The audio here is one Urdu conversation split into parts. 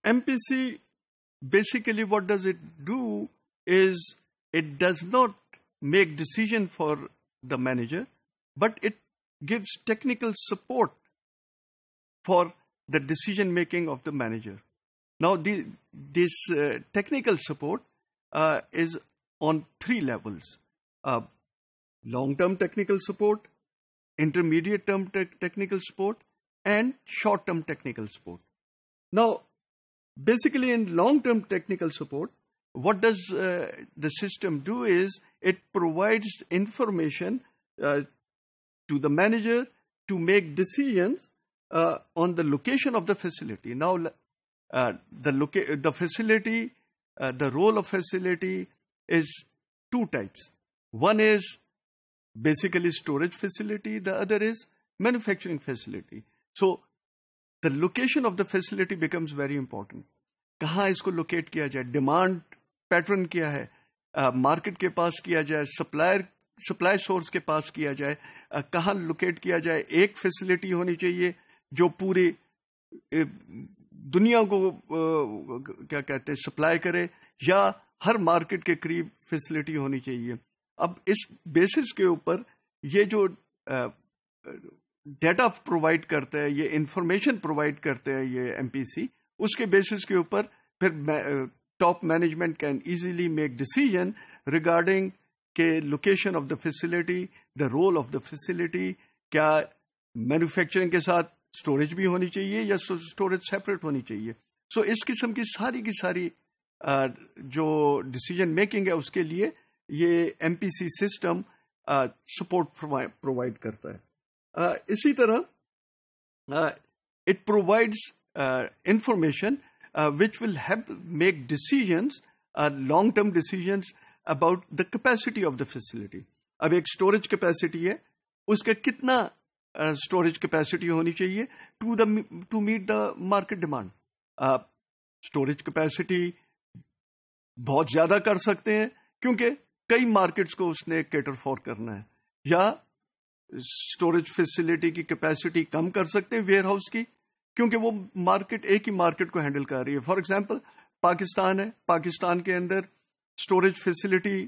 MPC, basically what does it do is it does not make decision for the manager, but it gives technical support for the decision making of the manager. Now, this technical support is on three levels: long-term technical support, intermediate-term technical support, and short-term technical support. Now, basically in long-term technical support, what does the system do is it provides information to the manager to make decisions on the location of the facility. Now, the facility, the role of facility is two types. One is basically storage facility, the other is manufacturing facility. So, the location of the facility becomes very important. کہاں اس کو لوکیٹ کیا جائے, ڈیمانڈ پیٹرن کیا ہے, مارکیٹ کے پاس کیا جائے, سپلائی سورس کے پاس کیا جائے, کہاں لوکیٹ کیا جائے. ایک فیسلٹی ہونی چاہیے جو پوری دنیا کو کیا کہتے ہیں سپلائی کرے, یا ہر مارکیٹ کے قریب فیسلٹی ہونی چاہیے. اب اس بیسس کے اوپر یہ جو ڈیٹا پرووائڈ کرتا ہے, یہ انفارمیشن پرووائڈ کرتا ہے یہ MPC, اس کے بیسس کے اوپر پھر top management can easily make decision regarding کہ location of the facility, the role of the facility, کیا مینوفیکچرنگ کے ساتھ اسٹوریج بھی ہونی چاہیے یا اسٹوریج سیپریٹ ہونی چاہیے. سو اس قسم کی ساری جو ڈیسیژن میکنگ ہے اس کے لیے یہ MPC سسٹم سپورٹ پرووائڈ کرتا ہے. اسی طرح it provides information which will help make decisions, long-term decisions about the capacity of the facility. اب ایک storage capacity ہے, اس کا کتنا storage capacity ہونی چاہیے to meet the market demand. storage capacity بہت زیادہ کر سکتے ہیں کیونکہ کئی مارکیٹس کو اس نے cater for کرنا ہے, یا storage facility کی capacity کم کر سکتے ہیں ویئر ہاؤس کی کیونکہ وہ مارکیٹ ایک ہی مارکیٹ کو ہینڈل کر رہی ہے. فار ایگزامپل پاکستان ہے, پاکستان کے اندر اسٹوریج فیسلٹی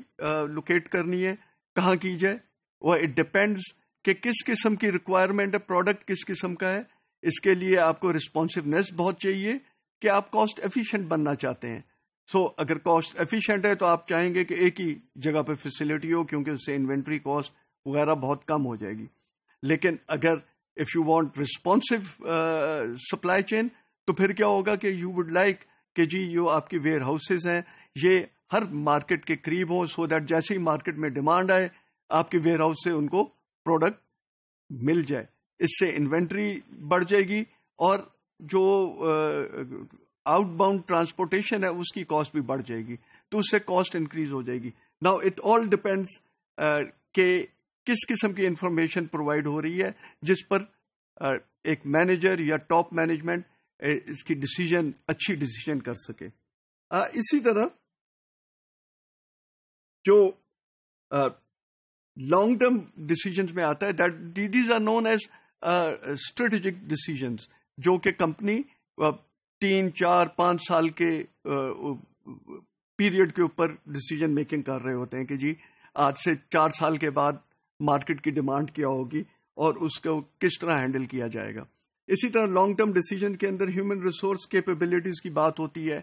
لوکیٹ کرنی ہے, کہاں کی جائے, وہ اٹ ڈپینڈز کہ کس قسم کی ریکوائرمنٹ ہے, پروڈکٹ کس قسم کا ہے. اس کے لیے آپ کو رسپانسونیس بہت چاہیے کہ آپ کاسٹ ایفیشینٹ بننا چاہتے ہیں. سو اگر کاسٹ ایفیشینٹ ہے تو آپ چاہیں گے کہ ایک ہی جگہ پہ فیسلٹی ہو کیونکہ اس سے انوینٹری کاسٹ وغیرہ بہت کم ہو جائے گی. لیکن اگر if you want responsive supply chain تو پھر کیا ہوگا کہ you would like کہ جی جو آپ کے ویئر ہاؤسز ہیں یہ ہر مارکیٹ کے قریب ہوں, سو دیٹ جیسے ہی مارکیٹ میں ڈیمانڈ آئے آپ کے ویئر ہاؤس سے ان کو پروڈکٹ مل جائے. اس سے انوینٹری بڑھ جائے گی اور جو آؤٹ باؤنڈ ٹرانسپورٹیشن ہے اس کی کاسٹ بھی بڑھ جائے گی, تو اس سے کاسٹ انکریز ہو جائے گی. ناؤ اٹ آل ڈپینڈس کہ کس قسم کی انفارمیشن پرووائڈ ہو رہی ہے جس پر ایک مینیجر یا ٹاپ مینجمنٹ اس کی اچھی ڈیسیژن کر سکے. اسی طرح جو لانگ ٹرم ڈیسیژنز میں آتا ہے these are known as strategic decisions, جو کہ کمپنی 3, 4, 5 سال کے پیریڈ کے اوپر ڈیسیژن میکنگ کر رہے ہوتے ہیں کہ جی آج سے 4 سال کے بعد مارکیٹ کی ڈیمانڈ کیا ہوگی اور اس کو کس طرح ہینڈل کیا جائے گا. اسی طرح لانگ ٹرم ڈیسیژن کے اندر ہیومن ریسورس کیپیبلٹیز کی بات ہوتی ہے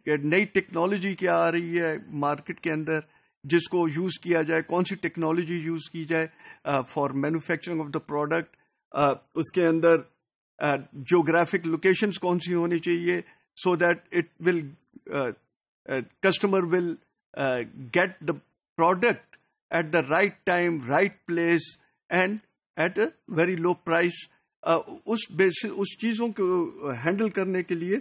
کہ نئی ٹیکنالوجی کیا آ رہی ہے مارکیٹ کے اندر جس کو یوز کیا جائے, کون سی ٹیکنالوجی یوز کی جائے for manufacturing of the product. اس کے اندر جیوگرافک لوکیشنز کون سی ہونی چاہیے so that it will customer will get the product at the right time, right place and at a very low price. اس چیزوں کو ہینڈل کرنے کے لیے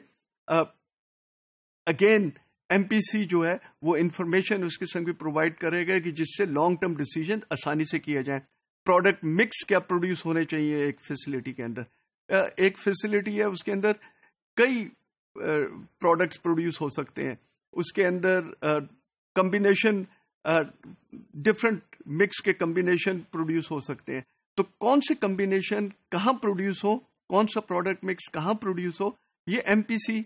اگین MPC جو ہے وہ انفارمیشن اس قسم کی پرووائڈ کرے گا کہ جس سے لانگ ٹرم ڈیسیژن آسانی سے کیا جائے. پروڈکٹ مکس کیا پروڈیوس ہونے چاہیے ایک فیسلٹی کے اندر. ایک فیسلٹی ہے اس کے اندر کئی پروڈکٹس پروڈیوس ہو سکتے ہیں, اس کے اندر کمبینیشن ڈفرنٹ مکس کے کمبینیشن پروڈیوس ہو سکتے ہیں. تو کون سے کمبینیشن کہاں پروڈیوس ہو, کون سا پروڈکٹ مکس کہاں پروڈیوس ہو, یہ MPC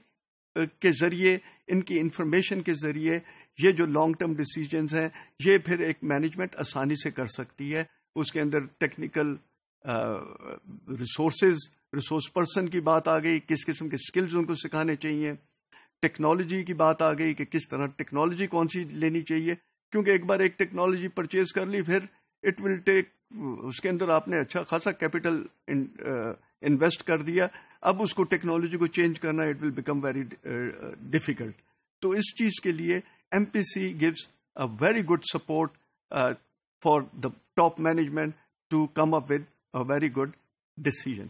کے ذریعے، ان کی انفارمیشن کے ذریعے یہ جو لانگ ٹرم ڈیسیجنز ہیں یہ پھر ایک مینجمنٹ آسانی سے کر سکتی ہے. اس کے اندر ٹیکنیکل ریسورس پرسن کی بات آ گئی، کس قسم کے اسکلز ان کو سکھانے چاہیے. ٹیکنالوجی کی بات آ گئی کہ کس طرح ٹیکنالوجی کون سی لینی چاہیے، کیونکہ ایک بار ایک ٹیکنالوجی پرچیز کر لی پھر اٹ ول ٹیک، اس کے اندر آپ نے اچھا خاصا کیپٹل انویسٹ کر دیا، اب اس کو ٹیکنالوجی کو چینج کرنا it will become very difficult. تو اس چیز کے لیے M P C gives a very good support for the top management to come up with a very good decision.